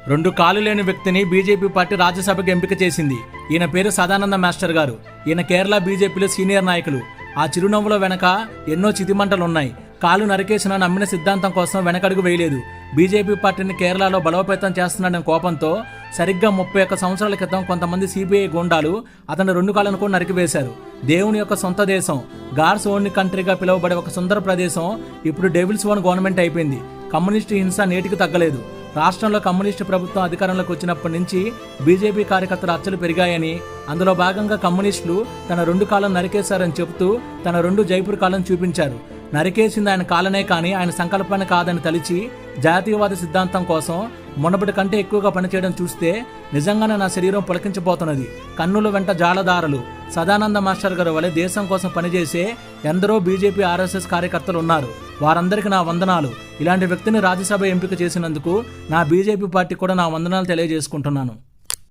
రెండు కాలు లేని వ్యక్తిని బీజేపీ పార్టీ రాజ్యసభకు ఎంపిక చేసింది. ఈయన పేరు సదానంద మాస్టర్ గారు. ఈయన కేరళ బీజేపీలో సీనియర్ నాయకులు. ఆ చిరునవ్వుల వెనక ఎన్నో చితిమంటలున్నాయి. కాలు నరికేసిన నమ్మిన సిద్ధాంతం కోసం వెనకడుగు వేయలేదు. బీజేపీ పార్టీని కేరళలో బలోపేతం చేస్తున్నాడని కోపంతో సరిగ్గా 31 సంవత్సరాల క్రితం కొంతమంది సిబిఐ గూండాలు అతని 2 కాళ్ళను కూడా నరికివేశారు. దేవుని యొక్క సొంత దేశం, గాడ్స్ ఓన్ కంట్రీగా పిలువబడే ఒక సుందర ప్రదేశం ఇప్పుడు డెవిల్స్ ఓన్ గవర్నమెంట్ అయిపోయింది. కమ్యూనిస్టు హింస నేటికి తగ్గలేదు. రాష్ట్రంలో కమ్యూనిస్టు ప్రభుత్వం అధికారంలోకి వచ్చినప్పటి నుంచి బీజేపీ కార్యకర్తల హత్యలు పెరిగాయని, అందులో భాగంగా కమ్యూనిస్టులు తన 2 కాళ్ళను నరికేశారని చెబుతూ తన 2 జైపూర్ కాళ్ళను చూపించారు. నరికేసింది ఆయన కాలనే కానీ ఆయన సంకల్పాన్ని కాదని తలిచి జాతీయవాద సిద్ధాంతం కోసం మునపటి కంటే ఎక్కువగా పనిచేయడం చూస్తే నిజంగానే నా శరీరం పులకించబోతున్నది. కన్నుల వెంట జాలదారులు. సదానంద మాస్టర్ గారు వలె దేశం కోసం పనిచేసే ఎందరో బీజేపీ ఆర్ఎస్ఎస్ కార్యకర్తలు ఉన్నారు. వారందరికీ నా వందనాలు. ఇలాంటి వ్యక్తిని రాజ్యసభ ఎంపిక చేసినందుకు నా బీజేపీ పార్టీ కూడా నా వందనాలు తెలియజేసుకుంటున్నాను.